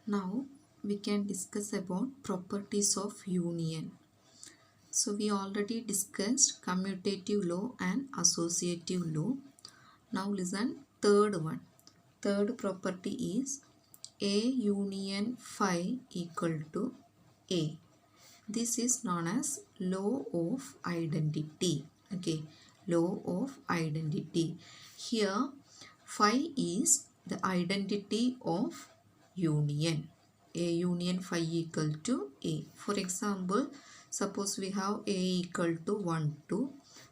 Now we can discuss about properties of union. So we already discussed commutative law and associative law. Now listen third one. Third property is A union phi equal to A. This is known as law of identity. Okay, law of identity. Here phi is the identity of union. A union phi equal to A. For example, suppose we have A equal to 1, 2.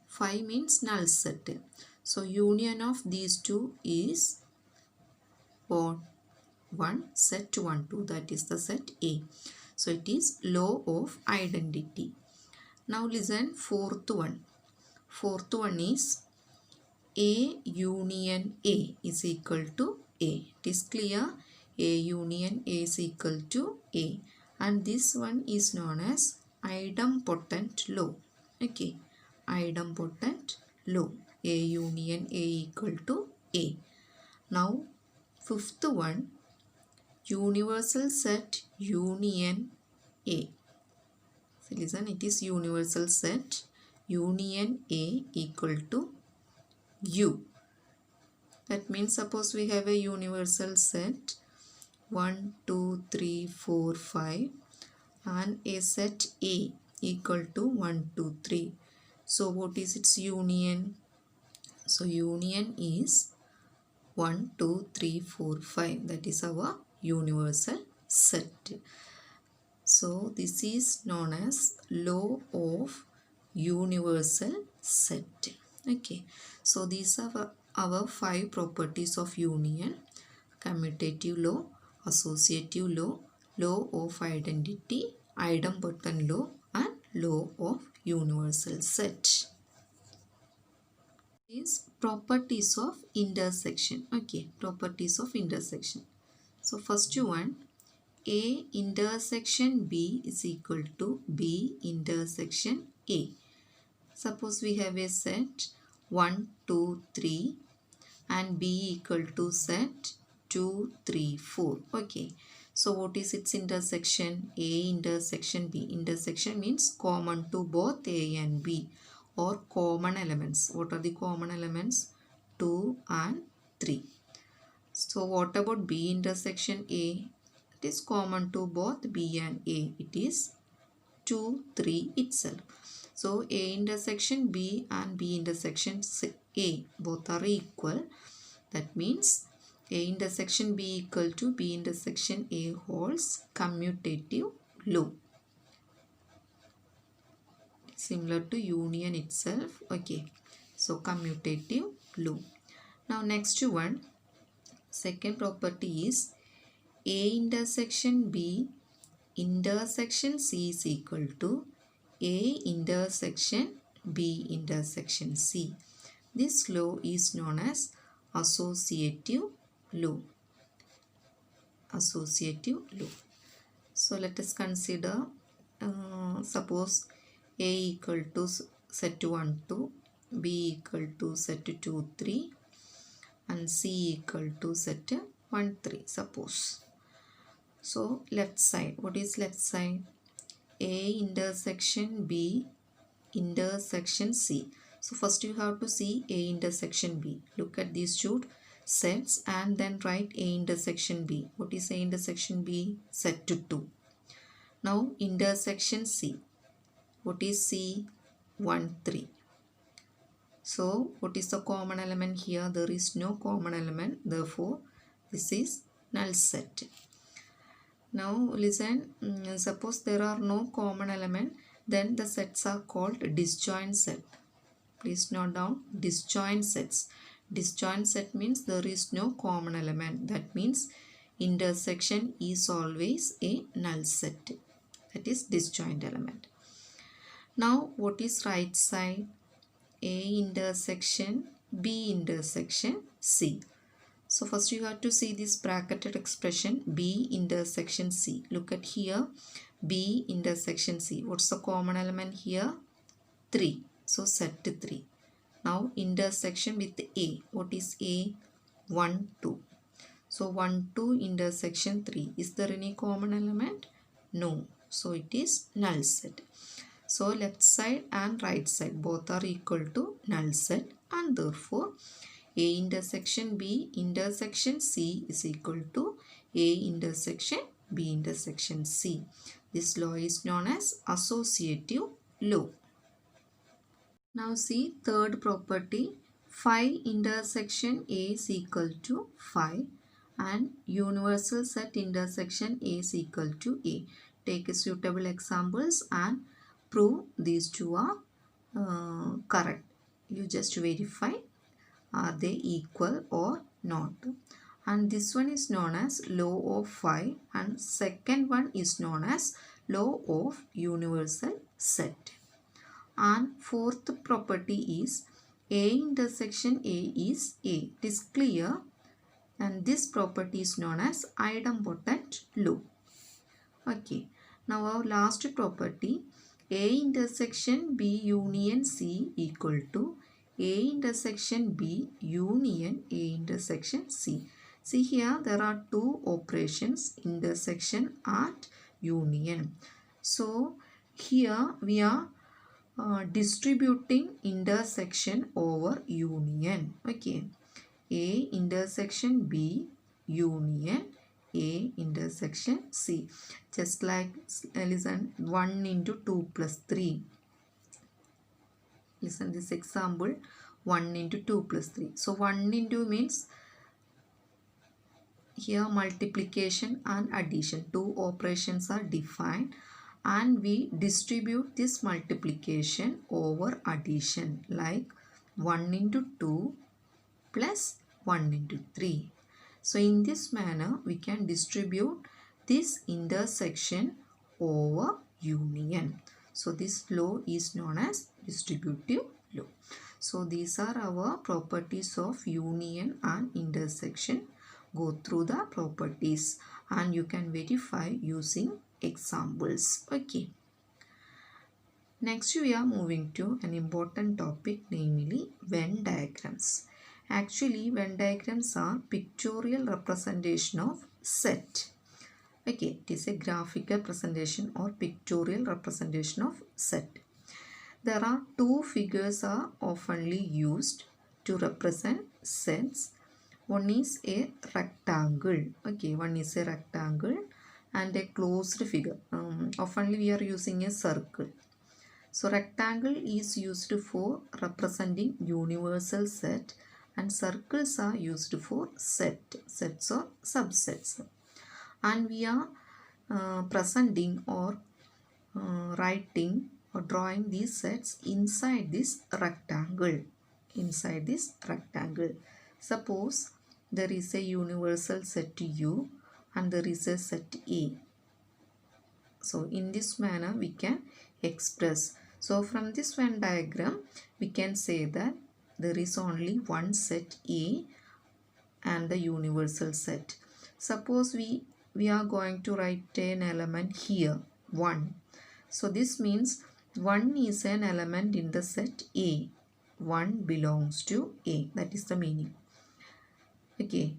Phi means null set. So union of these two is what? 1 set 1, 2. That is the set A. So it is law of identity. Now listen fourth one. Fourth one is A union A is equal to A. It is clear. A union A is equal to A. And this one is known as idempotent law. Okay. Idempotent law. A union A equal to A. Now fifth one, universal set union A. So listen, it is universal set union A equal to U. That means suppose we have a universal set 1, 2, 3, 4, 5 and a set A equal to 1, 2, 3. So what is its union? So union is 1, 2, 3, 4, 5. That is our universal set. So this is known as law of universal set. Okay. So these are our 5 properties of union: commutative law, associative law, law of identity, idempotent law, and law of universal set. These properties of intersection. Okay, properties of intersection. So first one, A intersection B is equal to B intersection A. Suppose we have a set 1, 2, 3 and B equal to set 2, 3, 4. Okay. So what is its intersection? A intersection B. Intersection means common to both A and B or common elements. What are the common elements? 2 and 3. So what about B intersection A? It is common to both B and A. It is 2, 3 itself. So A intersection B and B intersection A both are equal. That means A intersection B equal to B intersection A holds commutative law. Similar to union itself. Okay. So commutative law. Now next one. Second property is A intersection B intersection C is equal to A intersection B intersection C. This law is known as associative law. Associative law. So let us consider suppose A equal to set 1, 2, B equal to set 2, 3 and C equal to set 1, 3 suppose. So left side, what is left side? A intersection B intersection C. So first you have to see A intersection B. Look at these two sets and then write A intersection B. What is A intersection B? Set to 2. Now intersection C. What is C? 1, 3. So what is the common element here? There is no common element. Therefore this is null set. Now listen, suppose there are no common element, then the sets are called disjoint set. Please note down disjoint sets. Disjoint set means there is no common element. That means intersection is always a null set. That is disjoint element. Now what is right side? A intersection B intersection C. So first you have to see this bracketed expression B intersection C. Look at here, B intersection C. What's the common element here? 3. So set 3. Now intersection with A. What is A? 1, 2. So 1, 2 intersection 3. Is there any common element? No. So it is null set. So left side and right side both are equal to null set, and therefore A intersection B intersection C is equal to A intersection B intersection C. This law is known as associative law. Now see third property, phi intersection A is equal to phi and universal set intersection A is equal to A. Take suitable examples and prove these two are correct. You just verify are they equal or not. And this one is known as law of phi, and second one is known as law of universal set. And fourth property is A intersection A is A. It is clear, and this property is known as idempotent law. Okay, now our last property, A intersection B union C equal to A intersection B union A intersection C. See here there are two operations, intersection and union. So here we are distributing intersection over union. Okay, A intersection B union A intersection C. Just like listen, 1 into 2 plus 3. Listen this example, 1 into 2 plus 3. So 1 into means here multiplication and addition. Two operations are defined and we distribute this multiplication over addition, like 1 into 2 plus 1 into 3. So in this manner we can distribute this intersection over union. So this law is known as distributive law. So these are our properties of union and intersection. Go through the properties and you can verify using examples. Okay. Next we are moving to an important topic, namely Venn diagrams. Actually Venn diagrams are pictorial representation of set. Okay, it is a graphical presentation or pictorial representation of set. There are two figures are oftenly used to represent sets. One is a rectangle. Okay, one is a rectangle and a closed figure. Oftenly we are using a circle. So rectangle is used for representing universal set and circles are used for sets or subsets. And we are presenting or writing or drawing these sets inside this rectangle. Inside this rectangle. Suppose there is a universal set U and there is a set A. So in this manner we can express. So from this Venn diagram we can say that there is only one set A and the universal set. Suppose we are going to write an element here, 1. So this means 1 is an element in the set A. 1 belongs to A. That is the meaning. Okay.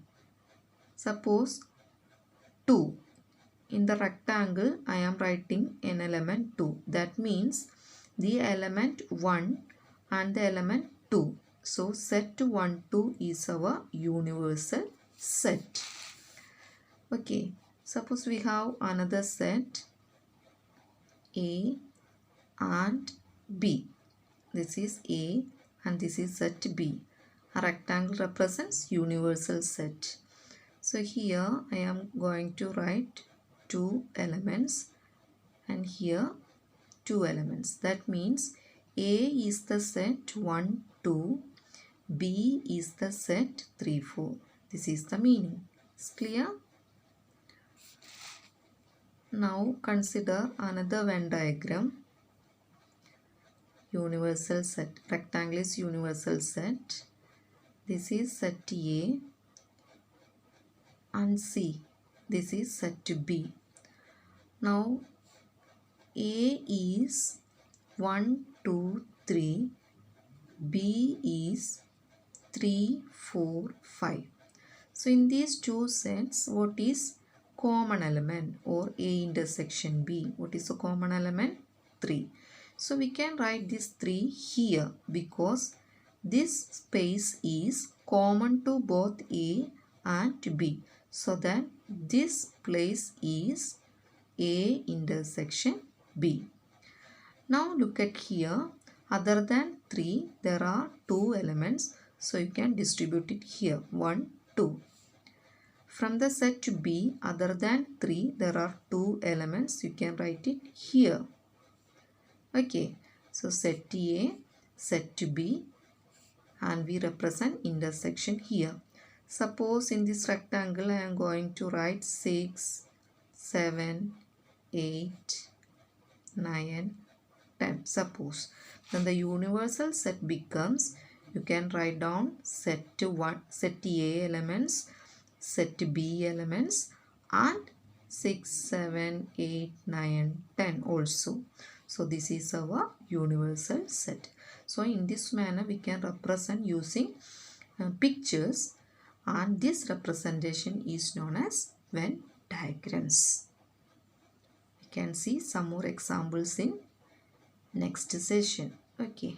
Suppose 2. In the rectangle, I am writing an element 2. That means the element 1 and the element 2. So set 1, 2 is our universal set. Okay. Suppose we have another set A and B. This is A and this is set B. A rectangle represents universal set. So here I am going to write 2 elements and here 2 elements. That means A is the set 1, 2, B is the set 3, 4. This is the meaning. It's clear? Now consider another Venn diagram. Universal set. Rectangle is universal set. This is set A and C. This is set B. Now A is 1, 2, 3. B is 3, 4, 5. So in these two sets, what is common element or A intersection B? What is the common element? 3. So we can write this 3 here because this space is common to both A and B. So that this place is A intersection B. Now look at here. Other than 3, there are 2 elements. So you can distribute it here. 1, 2. From the set B, other than 3, there are 2 elements. You can write it here. Okay. So set A, set B, and we represent intersection here. Suppose in this rectangle I am going to write 6, 7, 8, 9, 10. Suppose. Then the universal set becomes, you can write down set A elements, set B elements, and 6, 7, 8, 9, 10 also. So this is our universal set. So in this manner we can represent using pictures, and this representation is known as Venn diagrams. We can see some more examples in next session. Okay.